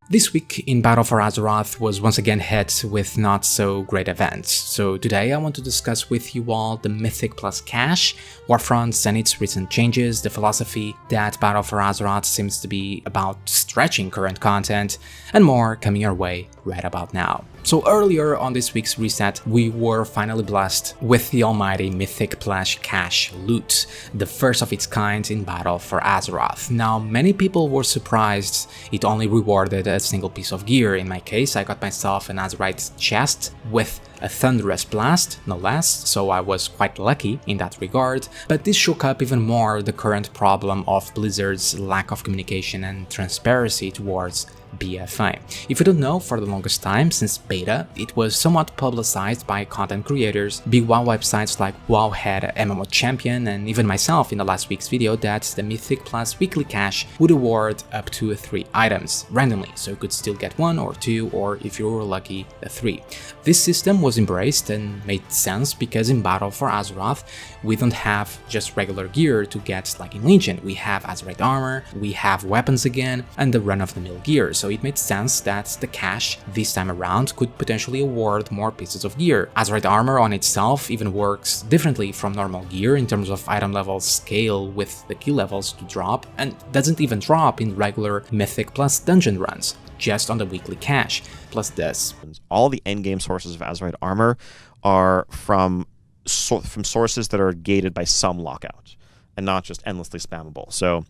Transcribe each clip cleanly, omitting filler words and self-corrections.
This week in Battle for Azeroth was once again hit with not so great events, so today I want to discuss with you all the Mythic plus cache, Warfronts and its recent changes, the philosophy that Battle for Azeroth seems to be about stretching current content, and more coming your way right about now. So earlier on this week's reset, we were finally blessed with the almighty Mythic plus cache loot, the first of its kind in Battle for Azeroth. Now, many people were surprised it only rewarded a single piece of gear. In my case, I got myself an Azerite chest with a Thunderous Blast, no less, so I was quite lucky in that regard, but this shook up even more the current problem of Blizzard's lack of communication and transparency towards BFA. If you don't know, for the longest time, since beta, it was somewhat publicized by content creators, big WoW websites like WoW Head, MMO Champion, and even myself in the last week's video, that the Mythic plus weekly cache would award up to 3 items randomly, so you could still get 1 or 2, or if you were lucky, 3. This system was embraced and made sense because in Battle for Azeroth, we don't have just regular gear to get like in Legion. We have Azerite armor, we have weapons again, and the run-of-the-mill gear, so it made sense that the cache this time around could potentially award more pieces of gear. Azerite armor on itself even works differently from normal gear in terms of item level scale with the key levels to drop, and doesn't even drop in regular Mythic plus dungeon runs, just on the weekly cache. Plus this. All the endgame sources of Azerite armor are from sources that are gated by some lockout, and not just endlessly spammable. So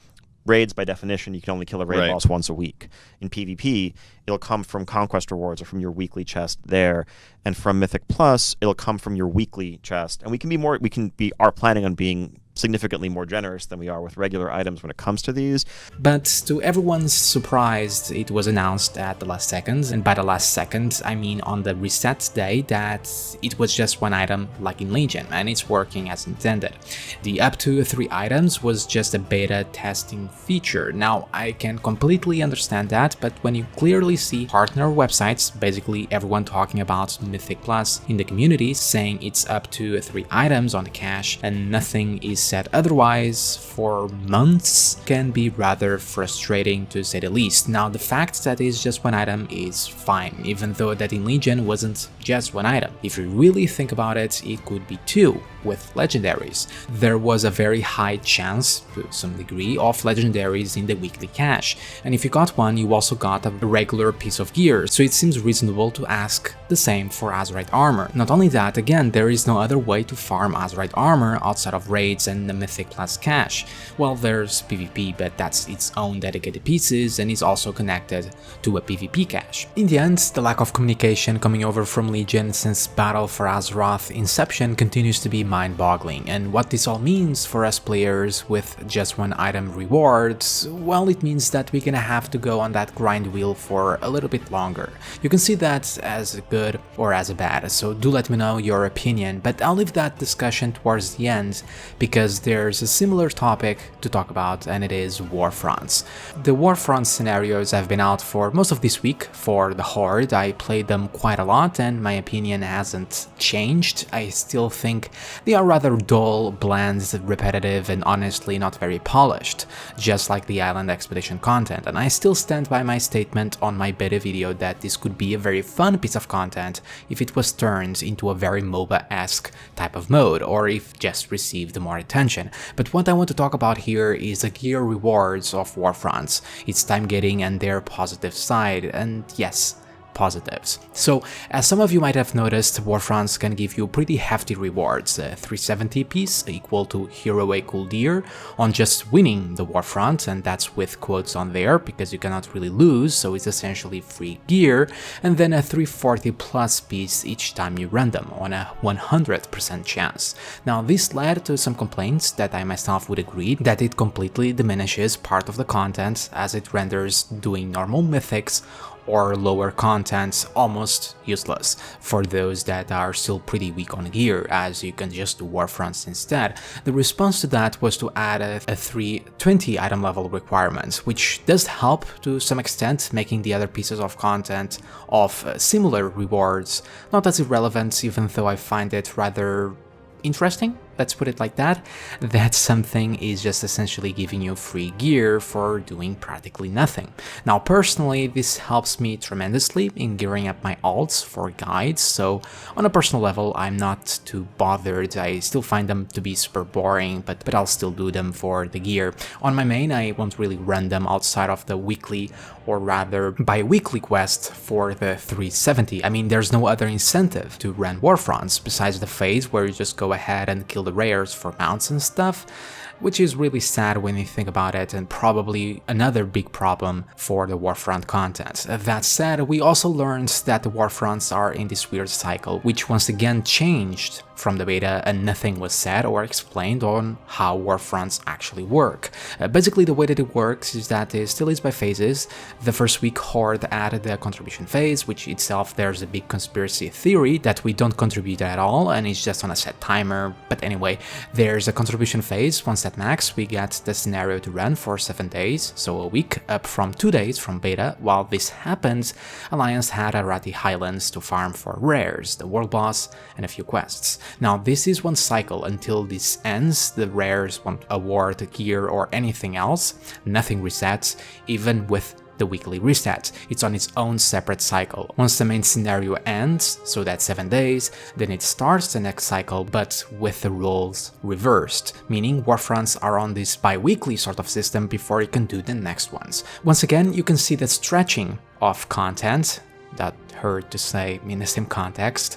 raids, by definition, you can only kill a raid boss once a week. In PvP, it'll come from Conquest rewards or from your weekly chest there, and from Mythic Plus, it'll come from your weekly chest. And we are planning on being significantly more generous than we are with regular items when it comes to these. But to everyone's surprise, it was announced at the last second, and by the last second, I mean on the reset day, that it was just 1 item like in Legion, and it's working as intended. The up to 3 items was just a beta testing feature. Now, I can completely understand that, but when you clearly see partner websites, basically everyone talking about Mythic Plus in the community, saying it's up to 3 items on the cache, and nothing is said otherwise for months, can be rather frustrating to say the least. Now, the fact that it's just 1 item is fine, even though that in Legion wasn't just 1 item. If you really think about it, it could be 2 with legendaries. There was a very high chance, to some degree, of legendaries in the weekly cache, and if you got 1, you also got a regular piece of gear, so it seems reasonable to ask the same for Azerite armor. Not only that, again, there is no other way to farm Azerite armor outside of raids and the Mythic plus cache. Well, there's PvP, but that's its own dedicated pieces and is also connected to a PvP cache. In the end, the lack of communication coming over from Legion since Battle for Azeroth inception continues to be mind-boggling, and what this all means for us players with just 1 item rewards, well, it means that we're gonna have to go on that grind wheel for a little bit longer. You can see that as a good or as a bad, so do let me know your opinion, but I'll leave that discussion towards the end because there's a similar topic to talk about, and it is Warfronts. The Warfront scenarios have been out for most of this week for the Horde. I played them quite a lot and my opinion hasn't changed. I still think they are rather dull, bland, repetitive, and honestly not very polished, just like the Island Expedition content, and I still stand by my statement on my beta video that this could be a very fun piece of content if it was turned into a very MOBA-esque type of mode, or if just received more attention. But what I want to talk about here is the gear rewards of Warfronts, its time gating and their positive side, and yes, positives. So, as some of you might have noticed, Warfronts can give you pretty hefty rewards, a 370 piece equal to heroic Uldir on just winning the Warfront, and that's with quotes on there because you cannot really lose, so it's essentially free gear, and then a 340 plus piece each time you run them on a 100% chance. Now, this led to some complaints that I myself would agree that it completely diminishes part of the content as it renders doing normal mythics or lower contents almost useless for those that are still pretty weak on gear, as you can just do Warfronts instead. The response to that was to add a 320 item level requirement, which does help to some extent, making the other pieces of content of similar rewards not as irrelevant, even though I find it rather interesting let's put it like that, that something is just essentially giving you free gear for doing practically nothing. Now personally, this helps me tremendously in gearing up my alts for guides, so on a personal level I'm not too bothered. I still find them to be super boring, but I'll still do them for the gear. On my main, I won't really run them outside of the weekly, or rather bi-weekly quest for the 370. I mean, there's no other incentive to run Warfronts besides the phase where you just go ahead and kill the rares for mounts and stuff, which is really sad when you think about it, and probably another big problem for the Warfront content. That said, we also learned that the Warfronts are in this weird cycle, which once again changed from the beta, and nothing was said or explained on how Warfronts actually work. Basically, the way that it works is that it still is by phases. The first week Horde added the contribution phase, which itself there's a big conspiracy theory that we don't contribute at all and it's just on a set timer. But anyway, there's a contribution phase. Once at max, we get the scenario to run for 7 days, so a week, up from 2 days from beta. While this happens, Alliance had Arati Highlands to farm for rares, the world boss, and a few quests. Now this is one cycle. Until this ends, the rares won't award gear or anything else, nothing resets, even with the weekly reset. It's on its own separate cycle. Once the main scenario ends, so that's 7 days, then it starts the next cycle, but with the roles reversed, meaning Warfronts are on this bi-weekly sort of system before you can do the next ones. Once again, you can see the stretching of content, that hurt to say in the same context,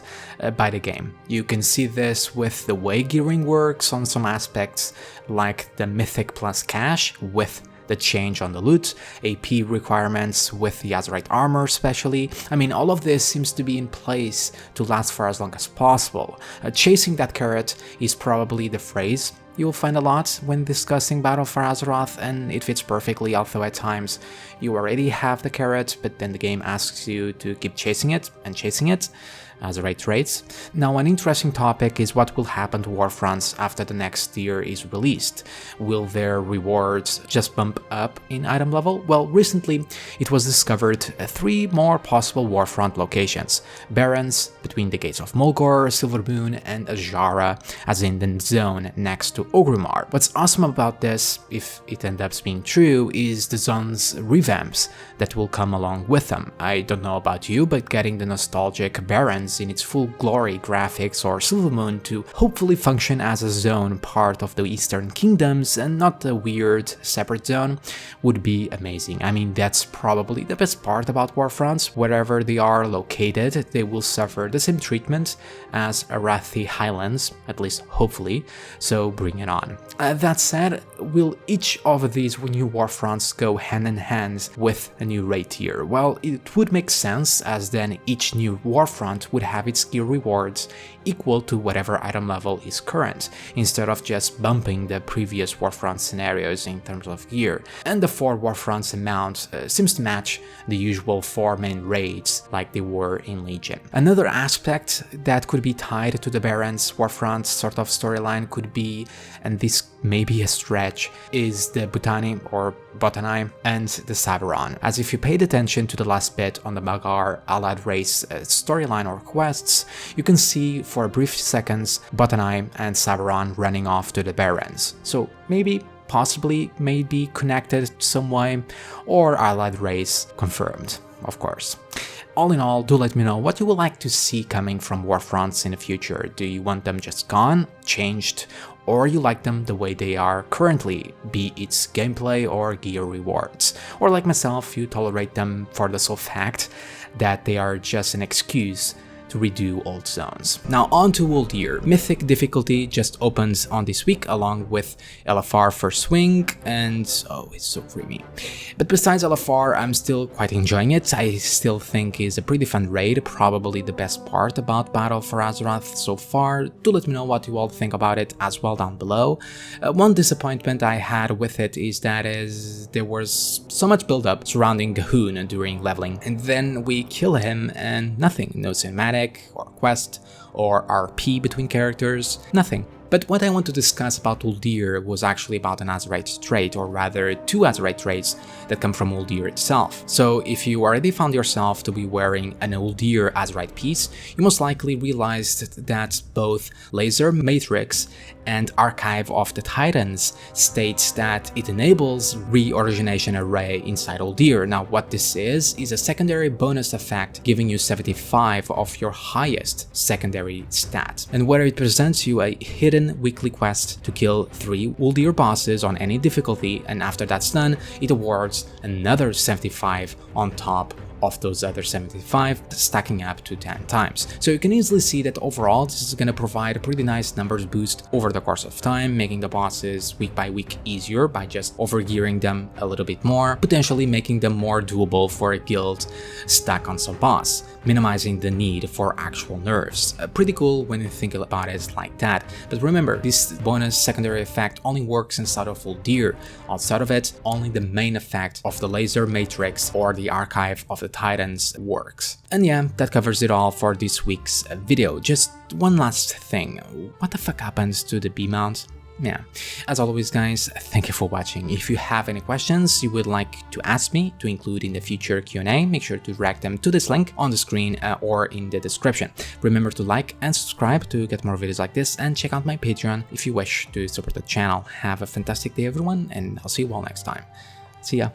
by the game. You can see this with the way gearing works on some aspects, like the Mythic plus cash with the change on the loot, AP requirements with the Azerite armor especially. I mean, all of this seems to be in place to last for as long as possible. Chasing that carrot is probably the phrase you'll find a lot when discussing Battle for Azeroth, and it fits perfectly, although at times you already have the carrot, but then the game asks you to keep chasing it and chasing it. Azerite traits. Now, an interesting topic is what will happen to Warfronts after the next tier is released. Will their rewards just bump up in item level? Well, recently it was discovered 3 more possible Warfront locations. Barrens between the gates of Mulgore, Silvermoon, and Azshara, as in the zone next to Orgrimmar. What's awesome about this, if it ends up being true, is the zone's revamps that will come along with them. I don't know about you, but getting the nostalgic Barrens in its full glory graphics, or Silvermoon to hopefully function as a zone part of the Eastern Kingdoms and not a weird separate zone, would be amazing. I mean, that's probably the best part about Warfronts. Wherever they are located, they will suffer the same treatment as Arathi Highlands, at least hopefully, so bring it on. That said, will each of these new Warfronts go hand in hand with a new raid tier? Well, it would make sense, as then each new Warfront would have its gear rewards equal to whatever item level is current, instead of just bumping the previous Warfront scenarios in terms of gear. And the 4 Warfronts amount seems to match the usual 4 main raids like they were in Legion. Another aspect that could be tied to the Barrens Warfront sort of storyline could be, and this may be a stretch, is the Botani and the Saveron, as if you paid attention to the last bit on the Magar allied race storyline or quests, you can see for a brief seconds Botani and Saveron running off to the Barrens. So maybe, possibly, may be connected some way, or allied race confirmed, of course. All in all, do let me know what you would like to see coming from Warfronts in the future. Do you want them just gone, changed, or you like them the way they are currently, be it gameplay or gear rewards? Or like myself, you tolerate them for the sole fact that they are just an excuse to redo old zones. Now on to Uldir. Mythic difficulty just opens on this week along with LFR First Swing, and oh, it's so creamy. But besides LFR, I'm still quite enjoying it. I still think it's a pretty fun raid, probably the best part about Battle for Azeroth so far. Do let me know what you all think about it as well down below. One disappointment I had with it is that there was so much build-up surrounding Gahun during leveling, and then we kill him and nothing, no cinematic or quest or RP between characters, nothing. But what I want to discuss about Uldir was actually about an Azerite trait, or rather 2 Azerite traits that come from Uldir itself. So if you already found yourself to be wearing an Uldir Azerite piece, you most likely realized that both Laser, Matrix, And Archive of the Titans states that it enables Reorigination Array inside Uldir. Now what this is a secondary bonus effect giving you 75 of your highest secondary stat, and where it presents you a hidden weekly quest to kill 3 Uldir bosses on any difficulty, and after that's done, it awards another 75 on top of those other 75, stacking up to 10 times. So you can easily see that overall this is going to provide a pretty nice numbers boost over the course of time, making the bosses week by week easier by just overgearing them a little bit more, potentially making them more doable for a guild stuck on some boss, minimizing the need for actual nerfs. Pretty cool when you think about it like that. But remember, this bonus secondary effect only works inside of Uldir. Outside of it, only the main effect of the laser matrix or the Archive of the Titans works. And yeah, that covers it all for this week's video. Just one last thing, what the fuck happens to the B mount? Yeah, as always guys, thank you for watching. If you have any questions you would like to ask me to include in the future Q&A, make sure to direct them to this link on the screen or in the description. Remember to like and subscribe to get more videos like this, and check out my Patreon if you wish to support the channel. Have a fantastic day everyone, and I'll see you all next time. See ya.